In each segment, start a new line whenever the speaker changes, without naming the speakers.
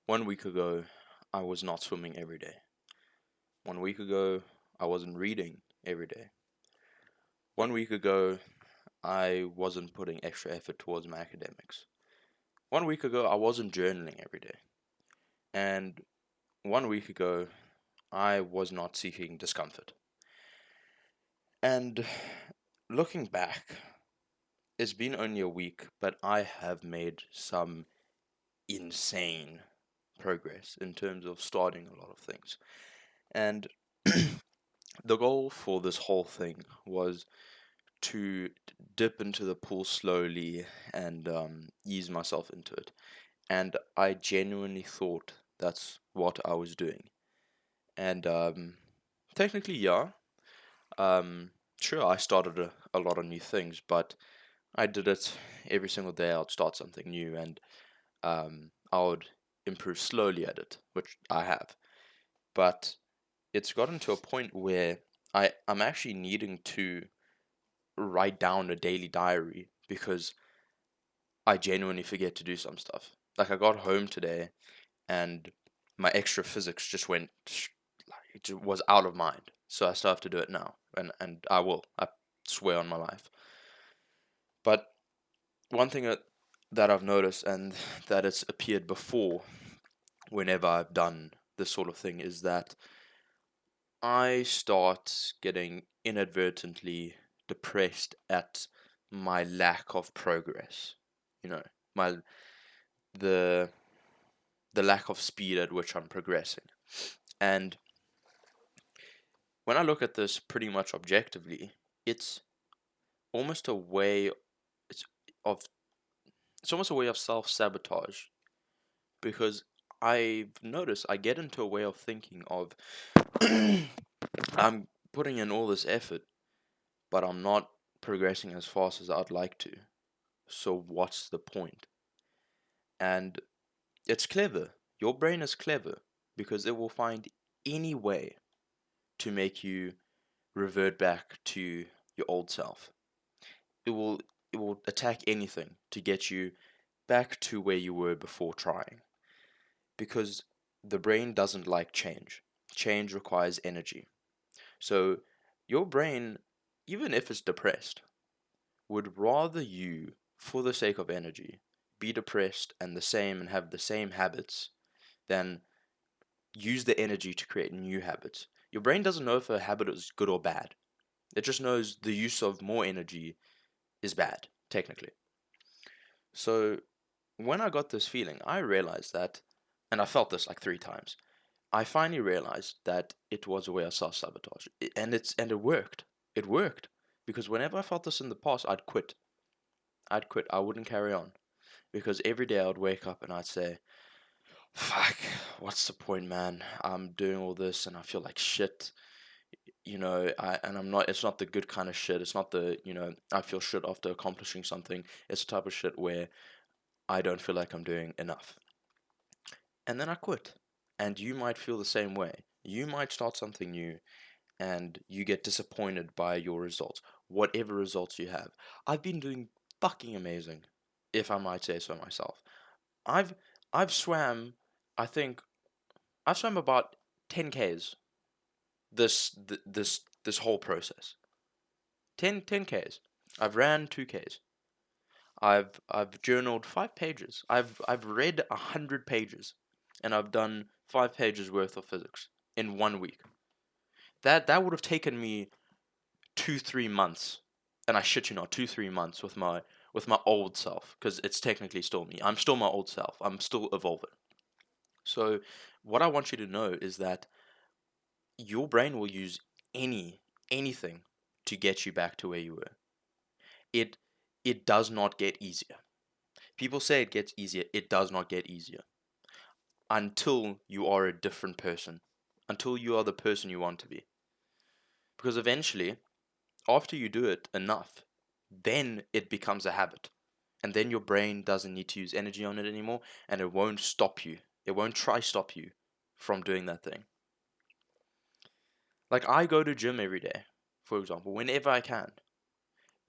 1 week ago, I was not swimming every day. 1 week ago, I wasn't reading every day. 1 week ago, I wasn't putting extra effort towards my academics. 1 week ago, I wasn't journaling every day. And 1 week ago, I was not seeking discomfort. And looking back, it's been only a week, but I have made some insane progress in terms of starting a lot of things. And the goal for this whole thing was to dip into the pool slowly and ease myself into it. And I genuinely thought that's what I was doing. And technically, yeah. Um, sure, I started a lot of new things, but I did it every single day. I'd start something new, and I would improve slowly at it, which I have. But it's gotten to a point where I'm actually needing to write down a daily diary because I genuinely forget to do some stuff. Like I got home today and my extra physics just went like it was out of mind. So I still have to do it now, and I will. I swear on my life. But one thing that I've noticed and that it's appeared before whenever I've done this sort of thing is that I start getting inadvertently depressed at my lack of progress. You know, my the the lack of speed at which I'm progressing. And when I look at this pretty much objectively, it's almost a way it's of it's almost a way of self-sabotage because I've noticed I get into a way of thinking of I'm putting in all this effort, but I'm not progressing as fast as I'd like to. So what's the point? And it's clever. Your brain is clever because it will find any way to make you revert back to your old self. It will it will attack anything to get you back to where you were before trying. Because the brain doesn't like change. Change requires energy. So your brain, even if it's depressed, would rather you, for the sake of energy, be depressed and the same and have the same habits than use the energy to create new habits. Your brain doesn't know if a habit is good or bad. It just knows the use of more energy is bad, technically. So when I got this feeling, I realized that, and I felt this like 3 times. I finally realized that it was a way of self-sabotage, and it worked. It worked because whenever I felt this in the past, I'd quit. I'd quit. I wouldn't carry on because every day I'd wake up and I'd say, "Fuck, what's the point, man? I'm doing all this and I feel like shit." I'm not. It's not the good kind of shit. It's not the I feel shit after accomplishing something. It's the type of shit where I don't feel like I'm doing enough. And then I quit. And you might feel the same way. You might start something new and you get disappointed by your results, whatever results you have. I've been doing fucking amazing, if I might say so myself. I've I've swam, I think I've swam about 10Ks this whole process. 10Ks. I've ran 2Ks. I've journaled 5 pages. I've read 100 pages, and I've done 5 pages worth of physics in 1 week. That would have taken me 2 3 months, and I shit you not, 2 3 months with my old self, because it's technically still me. I'm still my old self. I'm still evolving. So what I want you to know is that your brain will use anything to get you back to where you were. It it does not get easier. People say it gets easier. It does not get easier until you are a different person, until you are the person you want to be. Because eventually, after you do it enough, then it becomes a habit. And then your brain doesn't need to use energy on it anymore, and it won't stop you. It won't try stop you from doing that thing. Like I go to gym every day, for example, whenever I can.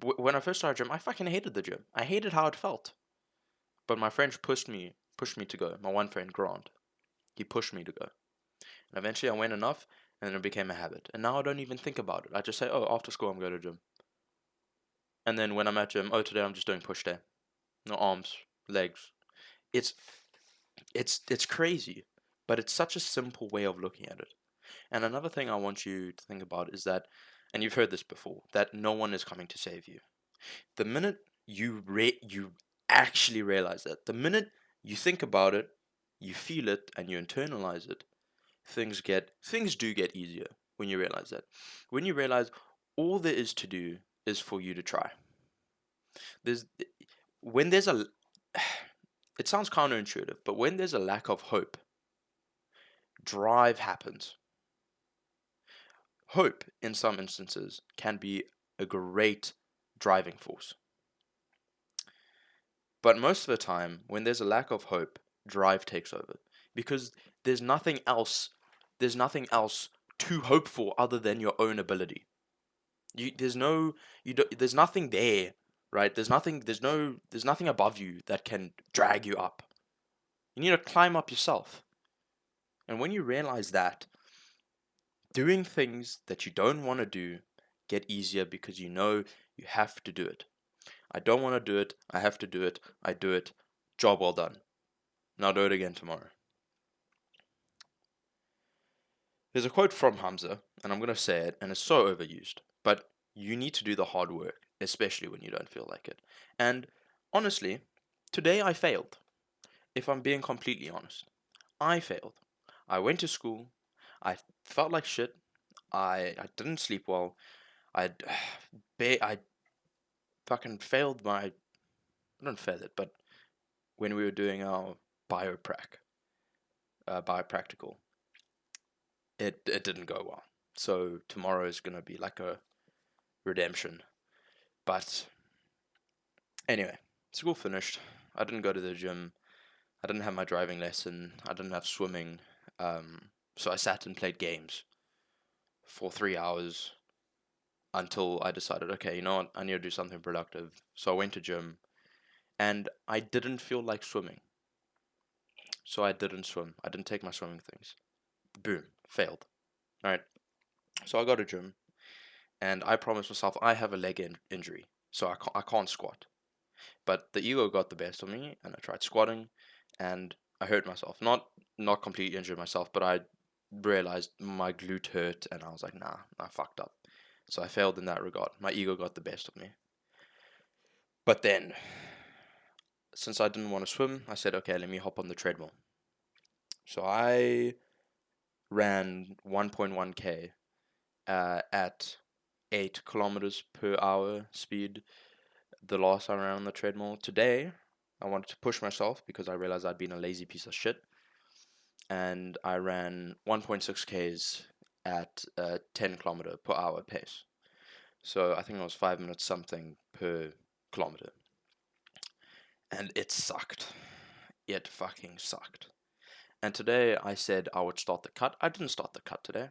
When I first started gym, I fucking hated the gym. I hated how it felt. But my friends pushed me to go. My one friend, Grant. He pushed me to go. And eventually I went enough, and then it became a habit. And now I don't even think about it. I just say, oh, after school I'm going to gym. And then when I'm at gym, oh, today I'm just doing push day. No arms, legs. It's it's crazy, but it's such a simple way of looking at it. And another thing I want you to think about is that, and you've heard this before, that no one is coming to save you. The minute you actually realize that, the minute you think about it, you feel it, and you internalize it, things do get easier when you realize that. When you realize all there is to do is for you to try. There's when there's a it sounds counterintuitive, but when there's a lack of hope, drive happens. Hope, in some instances, can be a great driving force. But most of the time, when there's a lack of hope, drive takes over. Because there's nothing else, there's nothing else to hope for other than your own ability. There's nothing there, right? There's nothing above you that can drag you up. You need to climb up yourself. And when you realize that, doing things that you don't want to do get easier because you know you have to do it. I don't want to do it. I have to do it. I do it. Job well done. Now do it again tomorrow. There's a quote from Hamza, and I'm going to say it, and it's so overused, but you need to do the hard work, especially when you don't feel like it. And honestly, today I failed. If I'm being completely honest, I failed. I went to school. I felt like shit. I didn't sleep well. I fucking failed my. I didn't fail it, but when we were doing our biopractical, it didn't go well. So tomorrow is gonna be like a redemption. But anyway, school finished. I didn't go to the gym. I didn't have my driving lesson. I didn't have swimming. So I sat and played games for 3 hours until I decided, okay, you know what, I need to do something productive. So I went to gym, and I didn't feel like swimming. So I didn't swim. I didn't take my swimming things. Boom, failed. All right. So I got to gym, and I promised myself I have a injury, so I can't squat. But the ego got the best of me, and I tried squatting, and I hurt myself. Not completely injured myself, but I realized my glute hurt, and I was like, nah, I fucked up. So I failed in that regard. My ego got the best of me. But then, since I didn't want to swim, I said, okay, let me hop on the treadmill. So I ran 1.1k at 8 kilometers per hour speed the last time I ran on the treadmill. Today, I wanted to push myself because I realized I'd been a lazy piece of shit. And I ran 1.6 Ks at a 10 kilometer per hour pace. So I think it was 5 minutes something per kilometer. And it sucked. It fucking sucked. And today I said I would start the cut. I didn't start the cut today.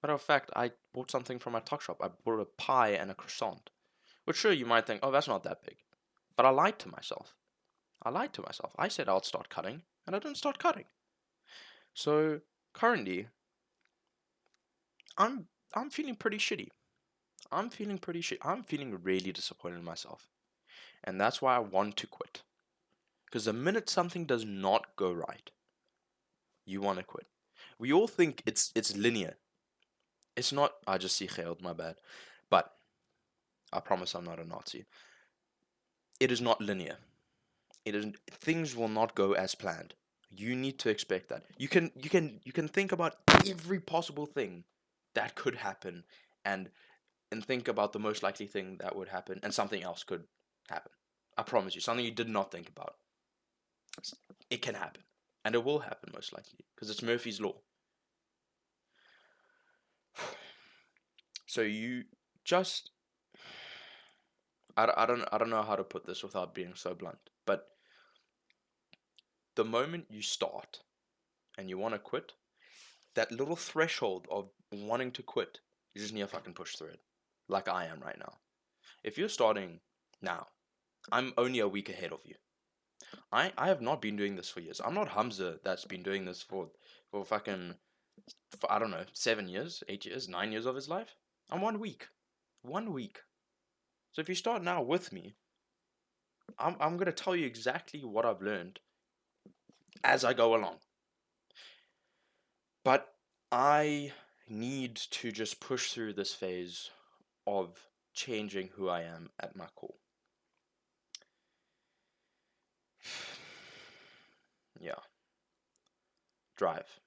Matter of fact, I bought something from my tuck shop. I bought a pie and a croissant. Which sure, you might think, oh, that's not that big. But I lied to myself. I said I'll start cutting, and I didn't start cutting. So currently, I'm feeling pretty shitty. I'm feeling really disappointed in myself. And that's why I want to quit. Because the minute something does not go right, you want to quit. We all think it's linear. It's not. I just see Gerald, my bad. But I promise I'm not a Nazi. It is not linear. It is things will not go as planned. You need to expect that. You can think about every possible thing that could happen, and think about the most likely thing that would happen, and something else could happen. I promise you, something you did not think about. It can happen, and it will happen most likely because it's Murphy's law. So you just I don't know how to put this without being so blunt, but the moment you start and you want to quit, that little threshold of wanting to quit, you just need to fucking push through it, like I am right now. If you're starting now, I'm only a week ahead of you. I have not been doing this for years. I'm not Hamza that's been doing this for fucking for, I don't know, 7 years, 8 years, 9 years of his life. I'm 1 week. 1 week. So if you start now with me, I'm gonna tell you exactly what I've learned as I go along. But I need to just push through this phase of changing who I am at my core. Yeah. Drive.